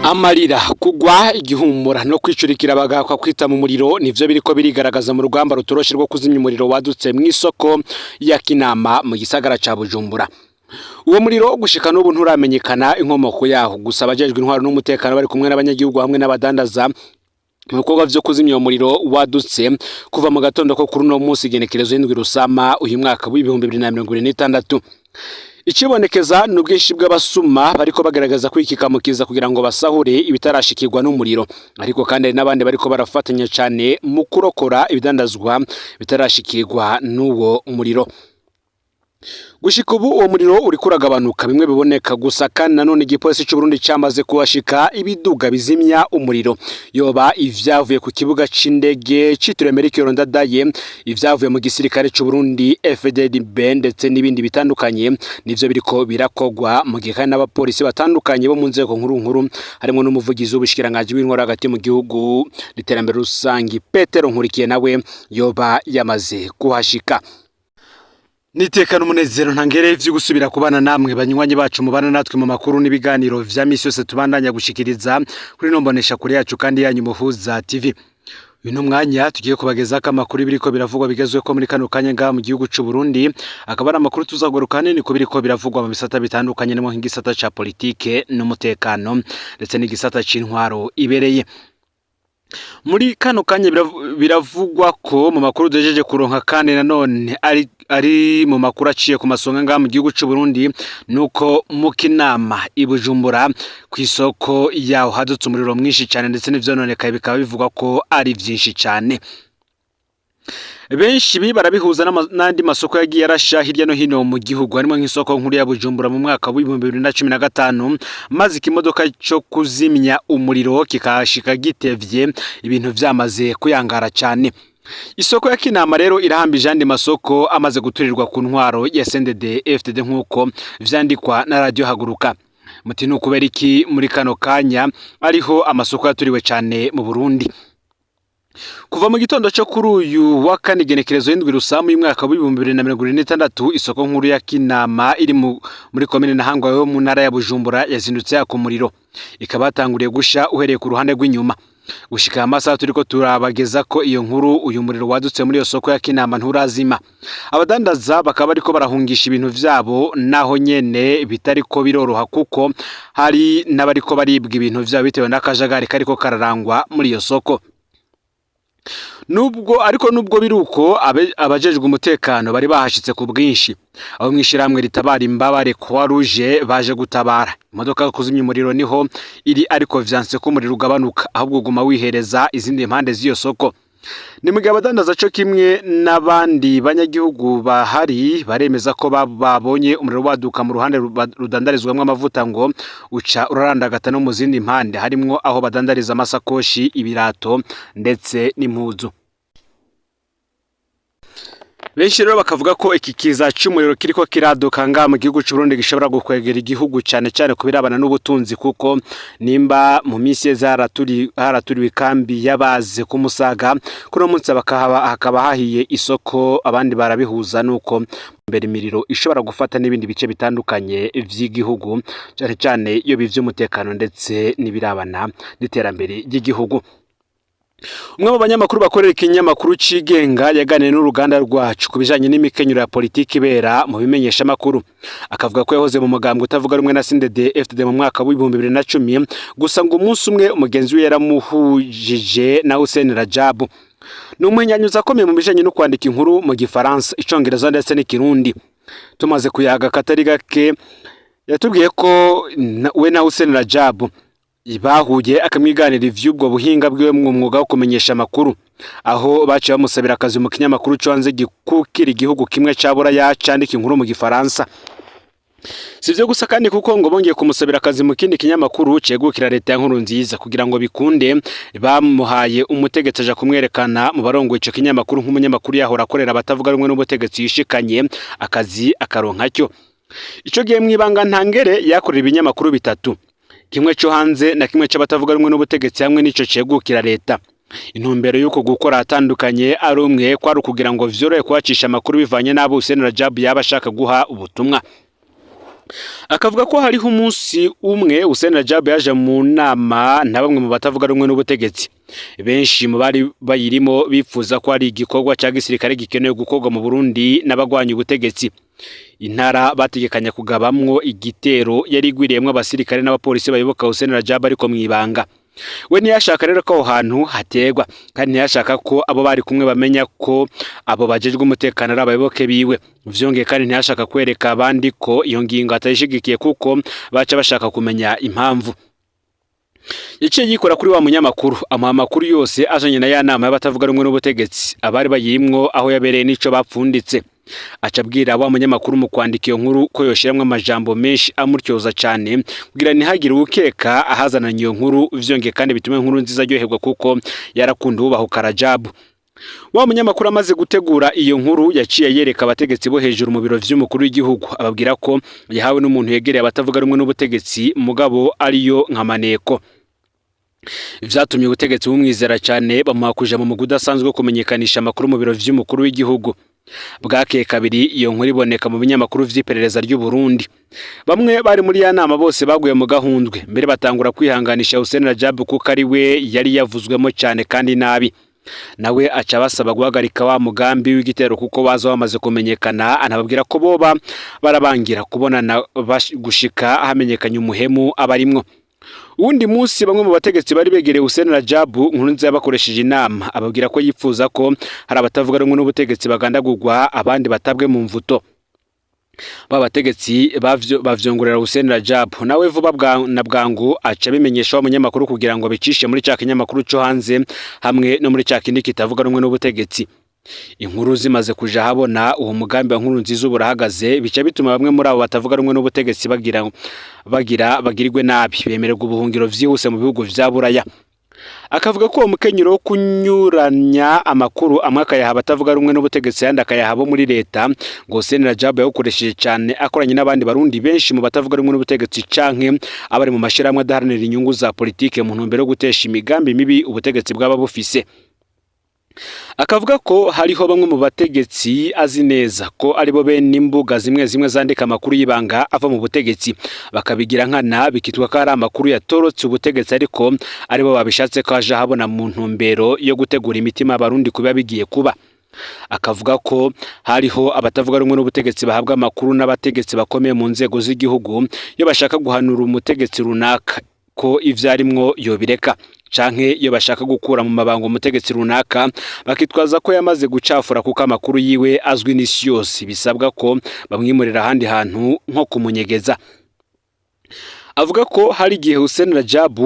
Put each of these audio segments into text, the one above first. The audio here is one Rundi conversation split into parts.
Amarira kugwa igihumura no kwicurikira bagakwa kwita mu muriro nivyo biriko birigaragaza mu rugamba rutoroshe rwo kuzimya umuriro wadutse mw'isoko ya Kinama mu gisagara ca Bujumbura. Uwo muriro gushika n'ubu nturamenyekana inkomoko yaho, gusa abajejwe intwaro n'umutekano bari kumwe n'abanyagihugu hamwe n'abadandaza mu bikorwa vyo kuzimya umuriro wadutse kuva mu gatondo ko kuri uno munsi igenekerezo y'indwi Rusama uyu mwaka w'ibihumbi 2026. Ikibonekeza n'ubwinshi bw'abasuma bariko bagaragaza kwikikamukiza kugira ngo basahure ibitarashikirwa n'umuriro, ariko kandi hari n'abandi bariko barafatanya cyane mu kurokora ibidandazwa bitarashikirwa n'uwo muriro. Gushika ubu uwo muriro uri kuragabanuka bimwe biboneka gusa, kandi nanone igipolisi cy'u Burundi cyamaze kuhashika ibiduga bizimya umuriro, yoba ivyavuye ku kibuga c'indege citiriwe Melchior Ndadaye, ivyavuye mu gisirikare cy'u Burundi FDB ndetse n'ibindi bitandukanye nivyo biriko birakogwa mu gihe kandi n'abapolisi batandukanye bo mu nzego nkuru harimo n'umuvugizi w'ubushikiranganje w'intwaro hagati mu gihugu n'iterambere rusangi Petero Nkurikiye nawe yoba yamaze kuhashika. Nitekana umunezero ntangere vyo gusubira kubana namwe banywanyi bacu mubana natwe mu makuru n'ibiganiro vya misi yose tubandanya gushikiriza kuri nombonesha kuri yacu kandi yanyu Muhuza TV. Uyu mwanya tugiye kubageza amakuru biriko biravugwa bigezwe ko muri kano kanya ngaha mu gihugu c'u Burundi, akaba ari amakuru tuzagoruka hanini ko biriko biravugwa mu bisata bitandukanye nimo nk'igisata ca politike n'umutekano ndetse n'igisata c'intwaro ibereye. Muri kano kanya biravugwa ko mu makuru duhejeje kuronka kandi nanone ari mu makuru aciye ku masonga ngaha mu gihugu c'u Burundi nuko mu Kinama i Bujumbura kw'isoko yaho hadutse umuriro mwinshi cyane ndetse n'ivyononekaye bikaba bivugwa ko ari vyinshi cyane. Benshi barabihuza n'andi masoko yagiye arasha hirya no hino mu gihugu, harimo nk'isoko nkuru ya Bujumbura mu mwaka wa 2015 maze ikimodoka cyo kuzimya umuriro kikashika gitevye ibintu vyamaze kuyangara cyane. Isoko ya Kinama rero irahambije andi masoko amaze guturirwa ku ntwaro ya CNDD FDD nk'uko vyandikwa na radio Haguruka. Muti nukubera iki muri kano kanya ariho amasoko yaturiwe cyane mu Burundi. Kuva mu gitondo cyo kuri uyu wa kane igenekerezo y'indwi Rusama y'umwaka wa 2026 isoko nkuru ya Kinama iri muri komine Ntahangwa yo mu ntara ya Bujumbura yazindutse yaka umuriro, ikaba yatanguriye gusha uhereye ku ruhande rw'inyuma. Gushika amasaha turiko turabageza ko iyo nkuru uyu muriro wadutse muri iyo soko ya Kinama nturazima. Abadandaza bakaba bariko barahungisha ibintu vyabo naho nyene bitariko biroroha kuko hari n'abariko baribwa ibintu vyabo bitewe n'akajagari kariko kararangwa muri iyo soko. Nubwo biruko abajejwe umutekano bari bahashitse ku bwinshi, aho mwishiramwe ritabara imbabare Croix Rouge baje gutabara imodoka kuzimya umuriro niho iri, ariko vyanse ko umuriro ugabanuka ahubwo guma wihereza izindi impande z'iyo soko. Ni mu gihe abadandaza cyo kimwe n'abandi banyagihugu bahari baremeza ko babonye umuriro waduka mu ruhande rudandarizwamwe amavuta ngo uca urarandagata no mu zindi impande harimwo aho badandariza amasakoshi, ibirato ndetse n'impuzu. Benshi rero bakavuga ko iki kiza cy'umuriro kiriko kiraduka ngaha mu gihugu c'u Burundi gishobora gukwegera igihugu cyane kubirabana n'ubutunzi, kuko nimba mu misi haraturiwe kambi yabaze ku Musaga kuri munsi hakaba hahiye isoko, abandi barabihuza nuko mbere imiriro ishobora gufata n'ibindi bice bitandukanye vy'igihugu cyane iyo bivy'umutekano ndetse n'ibirabana n'iterambere ry'igihugu. Umwe mu banyamakuru bakorera ikinyamakuru cigenga yaganiriye n'uruganda rwacu kubijanye n'imikenyero ya politiki ibera mu bimenyesha makuru, akavuga ko yahoze mu mugambwe utavuga rumwe na CNDD FDD mu mwaka wa 2010 gusa ngo umunsi umwe umugenzi we yaramuhujije na Hussein Rajabu. N'umunyanyuza akomeye mu bijanye no kwandika inkuru mu Gifaransa, Icongereza ndetse n'ikirundi. Tumaze kuyaga katari gake yatubwiye ko we na Hussein Rajabu bahuye akamwiganira ivy'ubwo buhinga bwiwe mu mwuga wo kumenyesha amakuru, aho baciye bamusabira akazi mu kinyamakuru cyanze gikukira igihugu kimwe cabura yacandika inkuru mu Gifaransa. Sivyo gusa kandi kuko ngo bongeye kumusabira akazi mu kindi kinyamakuru cegukira leta ya Nkurunziza kugira ngo bikunde bamuhaye umutegetsi aja kumwerekana mu barongo ico kinyamakuru nk'umunyamakuru yahora akorera abatavuga rumwe n'ubutegetsi yishikanye akazi akaronka cyo. Ico gihe mwibanga ntangere yakorera ibinyamakuru bitatu, kimwe cyo hanze na kimwe c'abatavuga rumwe n'ubutegetsi hamwe n'ico cegukira leta. Intumbero yuko gukora atandukanye ari umwe kwari kugira ngo vyorohe kwacisha amakuru bivanye n'abo Hussein Rajabu yaba ashaka guha ubutumwa. akavuga ko hariho umunsi umwe Hussein Rajab yaje mu nama na bamwe mu batavuga rumwe n'ubutegetsi. Benshi mu bari bayirimo bifuza ko ari igikorwa cya gisirikare gikenewe gukorwa mu Burundi n'abagwanya ubutegetsi. Intara bategekanya kugabamwo igitero yari igwiriyemwo abasirikare n'abapolisi bayoboka Hussein Rajab ariko mwibanga. We ntiyashaka rero ko aho hantu hategwa, kandi ntiyashaka ko abo bari kumwe bamenya ko abo bajejwe umutekano ari abayoboke biwe. Vyongeye kandi ntiyashaka kwereka abandi ko iyo ngingo atayishigikiye kuko baca bashaka kumenya impamvu. Yaciye yikora kuri wa munyamakuru amuha amakuru yose ajanye na ya nama y'abatavuga rumwe n'ubutegetsi abari bayirimwo aho yabereye n'ico bapfunditse. Acabwira wa munyamakuru mu kwandika iyo nkuru ko yoshiramwe amajambo menshi amuryoza cyane kugira ntihagire ukeka ahazananye iyo nkuru. Vyongeye kandi bitume inkuru nziza ryoherwa kuko yarakunda ubaho Rajab. Wa munyamakuru amaze gutegura iyo nkuru yaciye yereka abategetsi bo hejuru mu biro vy'umukuru w'igihugu, ababwira ko yahawe n'umuntu yegereye abatavuga rumwe n'ubutegetsi mugabo ariyo nka maneko. Vyatumye ubutegetsi bumwizera cyane bamuha kuja mu muguda asanzwe kumenyekanisha amakuru mu biro vy'umukuru w'igihugu. Bwakeye kabiri iyo nkuru iboneka mu binyamakuru vy'iperereza ry'u Burundi. Bamwe bari muri ya nama bose baguye mu gahundwe, mbere batangura kwihanganisha Hussein Rajab kuko ari we yari yavuzwemo cyane kandi nabi. Nawe aca basaba guhagarika wa mugambi w'igitero kuko baza bamaze kumenyekana, anababwira ko boba barabangira kubonana gushika hamenyekanye umuhemu abarimwo. Uwundi munsi bamwe mu bategetsi bari begereye Hussein Rajab Nkurunziza yabakoresheje inama, ababwira ko yifuza ko hari abatavuga rumwe n'ubutegetsi bagandagurwa abandi batabwe mu mvuto. Babategetsi bavyongorera Hussein Rajab, nawe vuba na bwangu aca bimenyesha wa munyamakuru kugira ngo bicishe muri ca kinyamakuru cyo hanze hamwe no muri ca kindi kitavuga rumwe n'ubutegetsi. Inkuru zimaze kuja habona uwo mugambi wa Nkurunziza uburahagaze, bica bituma bamwe muri abo batavuga rumwe n'ubutegetsi bagirirwe nabi, bemererwa ubuhungiro vyihuse mu bihugu vya Buraya. Akavuga ko umukenyero wo kunyuranya amakuru amwe akayaha abatavuga rumwe n'ubutegetsi yandi akayaha bo muri leta ngo Hussein Rajab yawukoresheje cyane akoranye n'abandi barundi benshi mu batavuga rumwe n'ubutegetsi canke abari mu mashiramwe adaharanira inyungu za politike mu ntumbero yo gutesha imigambi mibi ubutegetsi bwaba bufise. Akavuga ko hariho bamwe mu bategetsi azi neza ko aribo bene imbuga zimwe zandika amakuru y'ibanga ava mu butegetsi bakabigira nkana bikitwa ko ari amakuru yatorotse ubutegetsi ariko aribo babishatse ko aje habona mu ntumbero yo gutegura imitima abarundi kuba bigiye kuba. Akavuga ko hariho abatavuga rumwe n'ubutegetsi bahabwa amakuru n'abategetsi bakomeye mu nzego z'igihugu iyo bashaka guhanura umutegetsi runaka ko ivyarimwo yobireka canke iyo bashaka gukura mu mabango umutegetsi runaka bakitwaza ko yamaze gucafura kuko amakuru yiwe azwi n'isi yose bisabwa ko bamwimurira ahandi hantu nko kumunyegeza. Avuga ko hari igihe Hussein Rajab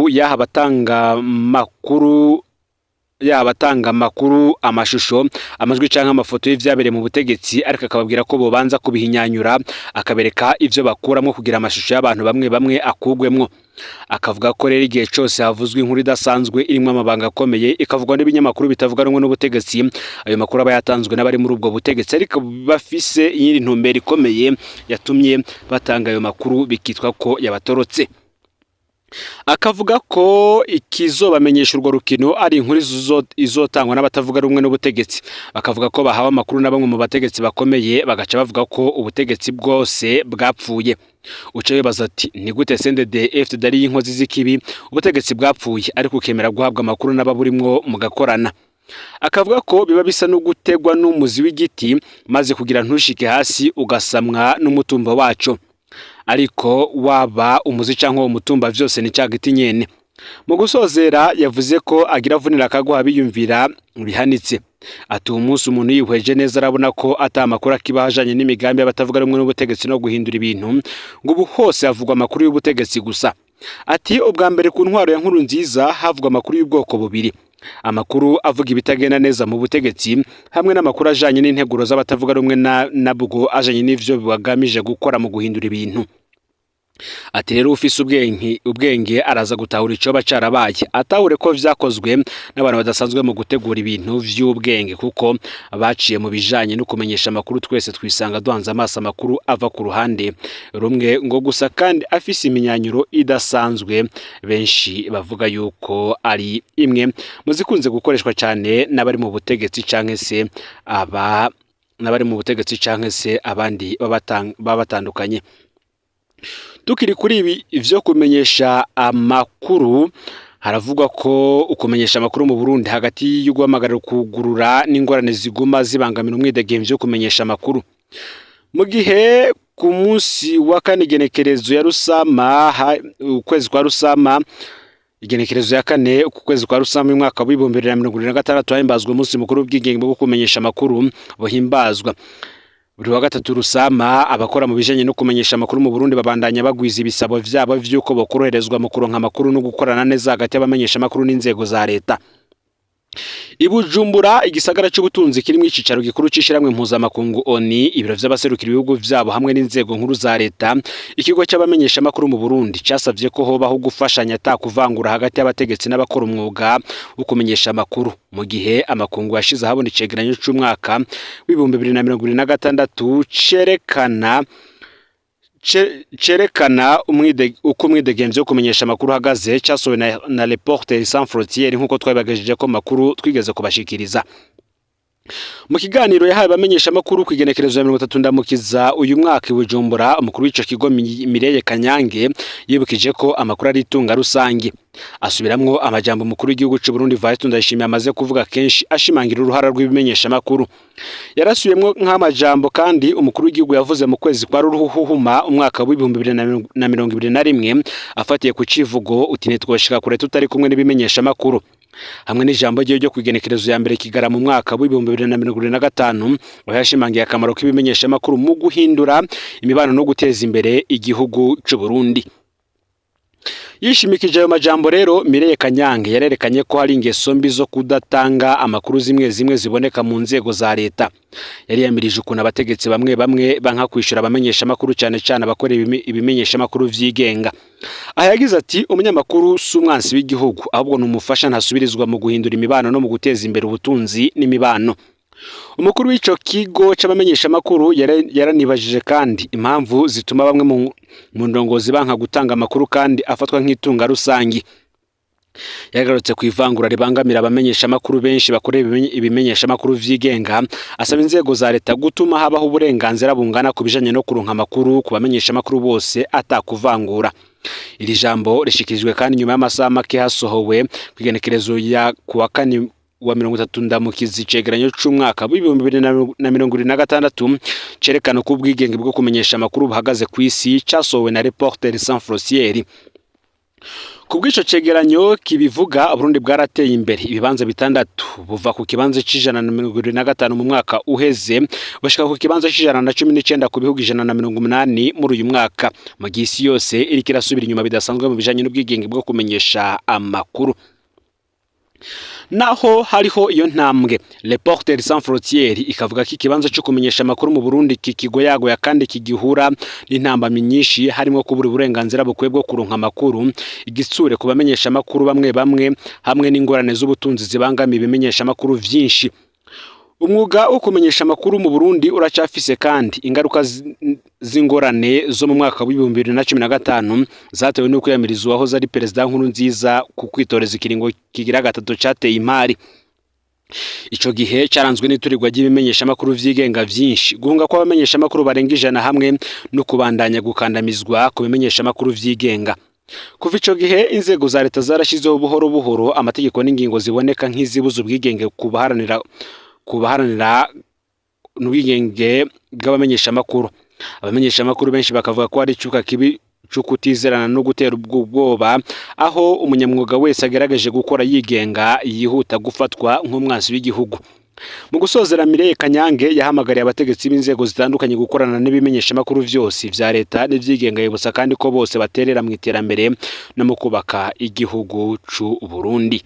yabatanga makuru amashusho amajwi canke amafoto y'ivyabereye mu butegetsi ariko akababwira ko bobanza kubihinyanyura akabereka ivyo bakuramo kugira amashusho y'abantu bamwe akugwemwo. Akavuga ko rero igihe cyose havuzwe inkuru idasanzwe irimwe amabanga akomeye ikavugwa n'ibinyamakuru bitavuga rumwe n'ubutegetsi, ayo makuru aba yatanzwe n'abari muri ubwo butegetsi ariko bafise iyindi ntumbero ikomeye yatumye batanga ayo makuru bikitwa ko yabatorotse. Akavuga ko ikizobamenyesha urwo rukino ari inkuru izotangwa n'abatavuga rumwe n'ubutegetsi, bakavuga ko bahawe amakuru na bamwe mu bategetsi bakomeye bagaca bavuga ko ubutegetsi bwose bwapfuye. Uca bibaza ati ni gute CNDD-FDD ari inkozi z'ikibi ubutegetsi bwapfuye ariko ukemera guhabwa amakuru n'ababurimwo mugakorana. Akavuga ko biba bisa no gutegwa n'umuzi w'igiti maze kugira ntushike hasi ugasamwa n'umutumba wacu, ariko waba umuzi canke umutumba vyose ni cagiti nyene. Mu gusozera yavuze ko agira vunira akaguha biyumvira bihanitse. Ati umunsi umuntu yihweje neza arabona ko atamakuru akibahajanye n'imigambi y'abatavuga rumwe n'ubutegetsi no guhindura ibintu ngo ubu hose havugwa amakuru y'ubutegetsi gusa. Ati ubwa mbere ku ntwaro ya Nkurunziza havugwa amakuru y'ubwoko bubiri, amakuru avuga ibitagenda neza mu butegetsi hamwe n'amakuru ajanye n'integuro z'abatavuga rumwe nabwo ajanye n'ivyo bagamije gukora mu guhindura ibintu. Ati rero ufise ubwenge araza gutahura icoba carabaye, atahure ko vyakozwe n'abantu badasanzwe mu gutegura ibintu vy'ubwenge kuko baciye mu bijanye no kumenyesha amakuru. Twese twisanga duhanze amaso amakuru ava ku ruhande rumwe ngo gusa kandi afise iminyanyuro idasanzwe, benshi bavuga yuko ari imwe muzikunze gukoreshwa cyane n'abari mu butegetsi canke se abandi babatandukanye. Tukiri kuri ibi vyo kumenyesha amakuru, haravugwa ko ukumenyesha amakuru mu Burundi hagati y'uguhamagarira kugurura n'ingorane ziguma zibangamira umwidegemvyo yo kumenyesha amakuru. Mu gihe ku munsi wa kane igenekerezo ya Rusama, ukwezi kwa Rusama, igenekerezo ya kane ku kwezi kwa Rusama mu mwaka wa 2026 hahimbazwa umunsi mukuru w'ubwigenge bwo kumenyesha amakuru buhimbazwa. Buri wa gatatu Rusama, abakora mu bijanye no kumenyesha amakuru mu Burundi babandanya bagwiza ibisabo vyabo vy'uko bokoroherezwa mu kuronka amakuru no gukorana neza hagati y'abamenyesha amakuru n'inzego za leta. Ibujumbura, igisagara c'ubutunzi kirimo icicaro gikuru c'ishiramwe mpuzamakungu ONU, ibiro vy'abaserukira ibihugu vyabo hamwe n'inzego nkuru za leta, ikigo c'abamenyesha amakuru mu Burundi casavye ko hobaho gufashanya atakuvangura hagati y'abategetsi n'abakora umwuga wo kumenyesha amakuru. Mu gihe amakungu yashize ahabona icegeranyo c'umwaka w'2026 cerekana uko umwidegemvyo wo kumenyesha amakuru hagaze, casowe na Reporters sans frontières nkuko twabibagejeje ko makuru twigeze kubashikiriza. Mu kiganiro yahaye abamenyesha amakuru ku igenekerezo ya 30 ndamukiza uyu mwaka i Bujumbura, umukuru w'ico kigo Mireille Kanyange yibukije ko amakuru ari itunga rusangi. Asubiramwo amajambo umukuru w'igihugu c'u Burundi Evariste Ndayishimiye amaze kuvuga kenshi ashimangira uruhara rw'ibimenyesha amakuru. Yarasubiyemwo nk'amajambo kandi umukuru w'igihugu yavuze mu kwezi kwa Ruhuhuma umwaka wa 2021 afatiye ku civugo uti nitwoshika kure tutari kumwe n'ibimenyesha amakuru. Hamwe n'ijambo ryo kwigenekerezo ya mbere Kigara mu mwaka wa 2025 yashimangiye akamaro k'ibimenyesha amakuru mu guhindura imibano no guteza imbere igihugu c'u Burundi. Yishimikije ayo majambo rero, Mireille Kanyange yarerekanye ko hari ingeso mbi zo kudatanga amakuru zimwe ziboneka mu nzego za leta. Yari yamirije ukuntu abategetsi bamwe banka kwishura abamenyesha amakuru cyane abakora ibimenyesha amakuru vyigenga. Aha yagize ati umunyamakuru si umwansi w'igihugu, ahubwo n'umufasha ntasubirizwa mu guhindura imibano no mu guteza imbere ubutunzi n'imibano. Umukuru w'ico kigo c'abamenyesha amakuru yaranibajije kandi impamvu zituma bamwe mu ndongozi banka gutanga amakuru kandi afatwa nk'itunga rusangi. Yagarutse ku ivangura ribangamira abamenyesha amakuru benshi bakorera ibimenyesha amakuru vyigenga, asaba inzego za leta gutuma habaho uburenganzira bungana ku bijanye no kuronka amakuru ku bamenyesha amakuru bose atakuvangura. Iri jambo rishikirijwe kandi nyuma y'amasaha make hasohowe kwigenekerezo ya kuwa kane wa 30 ndamukiza icegeranyo c'umwaka wa 2026 cerekana ko ubwigenge bwo kumenyesha amakuru buhagaze ku isi, casohowe na Reporters sans frontières. Kubw'ico cegeranyo kibivuga Burundi bwarateye imbere ibibanza bitandatu, buva ku kibanza c'125 mu mwaka uheze bashika ku kibanza c'119 ku bihugu 180 muri uyu mwaka. Mu gisi yose iriko irasubira inyuma bidasanzwe mu bijanye n'ubwigenge bwo kumenyesha amakuru. Naho hariho iyo ntambwe, Reporters sans frontières ikavuga ko ikibanza cyo kumenyesha amakuru mu Burundi kikigoyagoya kandi kigihura n'intambamyi nyinshi, harimo kubura uburenganzira bukwiye bwo kuronka amakuru, igitsure kubamenyesha amakuru bamwe hamwe n'ingorane z'ubutunzi zibangamiye ibimenyesha amakuru vyinshi. Umwuga wo kumenyesha amakuru mu Burundi uracafise kandi ingaruka z'ingorane zo mu mwaka wa 2015 zatewe no kwiyamirizwa aho zari perezida Nkurunziza ku kwitoreza ikiringo kigira gatatu cateye imari. Ico gihe caranzwe n'iturirwa ry'ibimenyesha amakuru vyigenga vyinshi, guhunga kw'abamenyesha amakuru barenga 100 hamwe no kubandanya gukandamizwa ku bimenyesha amakuru vyigenga. Kuva ico gihe inzego za leta zarashizeho buhoro buhoro amategeko n'ingingo ziboneka nk'izibuza ubwigenge kubaharanira n'ubwigenge bw'abamenyesha amakuru. Abamenyesha amakuru benshi bakavuga ko ari icuka kibi cukutizerana no gutera ubwoba, aho umunyamwuga wese agerageje gukora yigenga yihuta gufatwa nk'umwansi w'igihugu. Mu gusozera, Mireille Kanyange yahamagariye abategetsi b'inzego zitandukanye gukorana n'ibimenyesha amakuru vyose vya leta n'ivyigenga, yibutsa kandi ko bose baterera mu iterambere no mu kubaka igihugu c'u Burundi.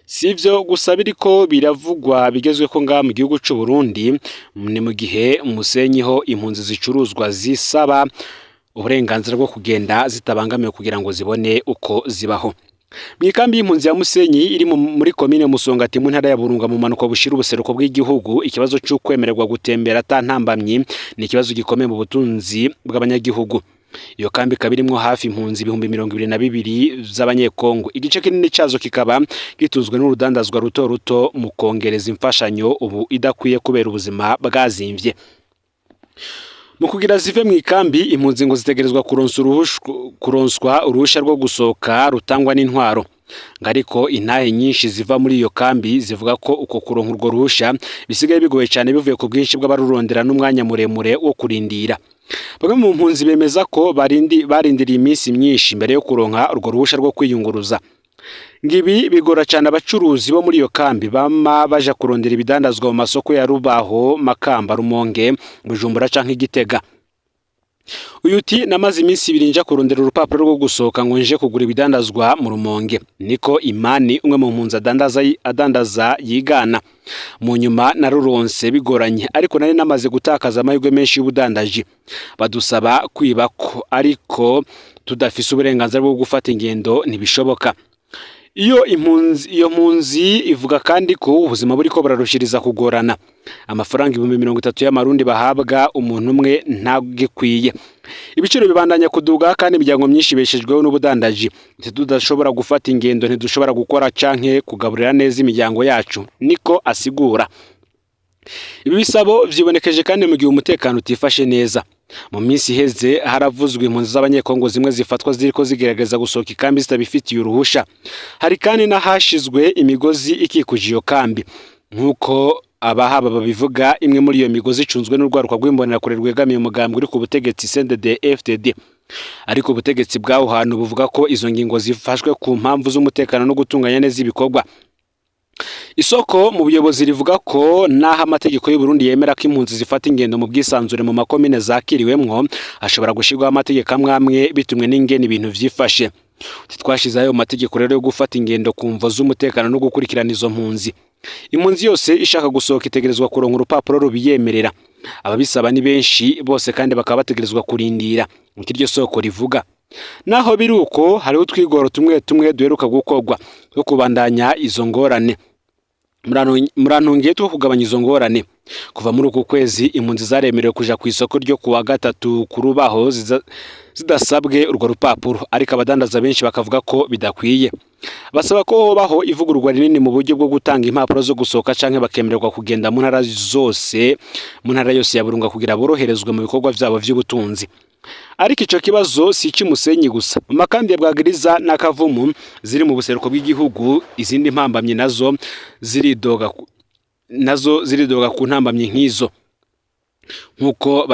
Sivyo gusa biriko biravugwa bigezwe ko ngaha mu gihugu c'u Burundi, ni mu gihe Musenyiho impunzi zicuruzwa zisaba uburenganzira bwo kugenda zitabangamiwe kugira ngo zibone uko zibaho. Mwikambi y'impunzi ya Musenyi iri muri komine Musongati mu ntara ya Burunga mu manuko bushira ubuseruko bw'igihugu, ikibazo cyo kwemererwa gutembera atantambamye ni ikibazo gikomeye mu butunzi bw'abanyagihugu. Iyo kambi kabirimwo hafi impunzi 22,000 z'abanyekongo. Igice kinini cazo kikaba gituzwe n'urudandazwa ruto mu kongereza imfashanyo ubu idakwiye kubera ubuzima bwazimvye. Mu kugira zive mu ikambi impunzi ngo zitegerezwa kuronswa uruhusha rwo gusohoka rutangwa n'intwaro. Ariko intahe nyinshi ziva muri iyo kambi zivuga ko uko kuronka urwo ruhusha bisigaye bigoye cyane bivuye ku bwinshi bw'abarurondera n'umwanya muremure wo kurindira. Bamwe mu mpunzi bemeza ko barindiriye iminsi myinshi mbere yo kuronka urwo ruhusha rwo kwiyunguruza. Ngibi bigora cyane abacuruzi bo muri iyo kambi bama baja kurondera ibidandazwa mu masoko ya Rubaho, Makamba, Rumonge, Bujumbura canke Gitega. Uyu uti namaze iminsi 2 nja kurondera urupapuro rwo gusohoka ngo nje kugura ibidandazwa mu Rumonge. Niko Imani umwe mu mpunzi adandaza yigana. Mu nyuma naruronse bigoranye ariko nari namaze gutakaza amahirwe menshi y'ubudandaji. Badusaba kwibako ariko tudafise uburenganzira bwo gufata ingendo ntibishoboka. Iyo mpunzi ivuga kandi ko ubuzima buriko burarushiriza kugorana. Amafaranga 30 y'amarundi bahabwa umuntu umwe ntagikwiye. Ibiciro bibandanya kuduga kandi imiryango myinshi beshejweho n'ubudandaji. Tudashobora gufata ingendo ntidushobora gukora canke kugaburira neza imiryango yacu, niko asigura. Ibi bisabo vyibonekeje kandi mu gihe umutekano utifashe neza. Mu minsi heze haravuzwe impunzi z'abanyekongo zimwe zifatwa ziriko zigerageza gusohoka ikambi zitabifitiye uruhusha. Hari kandi nahashizwe imigozi ikikuje iyo kambi. Nkuko abahaba babivuga, imwe muri iyo migozi icunzwe n'urwaruka rw'imbonera rwegamiye umugambwe uri ku butegetsi CNDD-FDD. Ariko ubutegetsi bwaho hantu buvuga ko izo ngingo zifashwe ku mpamvu z'umutekano no gutunganya neza ibikorwa. Isoko mu buyobozi rivuga ko naho amategeko y'u Burundi yemera ko impunzi zifata ingendo mu bwisanzure mu makomine zakiriwemwo, ashobora gushirwaho amategeko amwe bitumwe n'ingene ibintu vyifashe. Twashize ayo mategeko rero yo gufata ingendo ku mvo z'umutekano no gukurikirana izo mpunzi. Impunzi yose ishaka gusohoka itegerezwa kuronka urupapuro rubiyemerera. Ababisaba ni benshi bose kandi bakaba bategerezwa kurindira. Nk'iryo soko rivuga. Naho biruko hariho utwigoro tumwe duheruka gukorwa yo kubandanya izo ngorane. Murantungiye two kugabanya izo ngorane. Kuva muri uku kwezi impunzi zaremerewe kuja ku isoko ryo kuwa 3 ku Rubaho zidasabwe urwo rupapuro, ariko abadandaza benshi bakavuga ko bidakwiye. Basaba ko hobaho ivugururwa rinini mu buryo bwo gutanga impapuro zo gusohoka canke bakemererwa kugenda mu ntara yose ya Burunga kugira boroherezwe mu bikorwa vyabo vy'ubutunzi. Ariko ico kibazo si cy'Umusenyi gusa. Mu makambi ya Bwagiriza na Kavumu ziri mu buseruko bw'igihugu, izindi mpambamye nazo ziridoga ku ntambamye nk'izo. Nkuko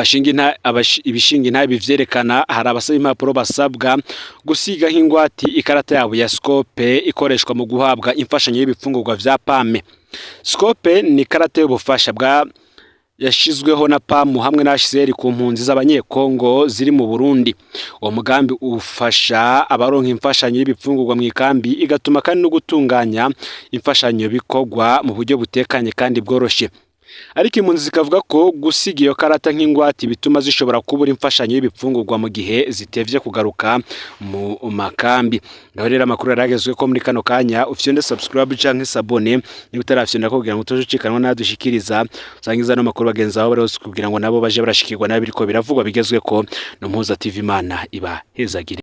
ibishinga intabi bivyerekana, hari abasaba impapuro basabwa gusiga nk'ingwati ikarata yabo ya Scope ikoreshwa mu guhabwa imfashanyo y'ibifungurwa vya PAME. Scope ni ikarata y'ubufasha yashizweho na PAMU hamwe na HCR ku mpunzi z'abanyekongo ziri mu Burundi. Uwo mugambi ufasha abaronka imfashanyo y'ibifungurwa mu ikambi, igatuma kandi no gutunganya imfashanyo bikorwa mu buryo butekanye kandi bworoshe. Ariko impunzi zikavuga ko gusiga iyo karata nk'ingwati bituma zishobora kubura imfashanyo y'ibifungurwa mu gihe zitevye kugaruka mu makambi. Ngaho rero amakuru yaragezwe ko muri kano kanya ufyonde subscribe canke sabone niba utarafyonda kugira ngo utoje ucikanwa nadushikiriza sangiza no makuru bagenzi aho bari kugira ngo nabo baje barashikirwa nabiriko biravugwa bigezwe ko no Mpuza TV Imana iba hezagire.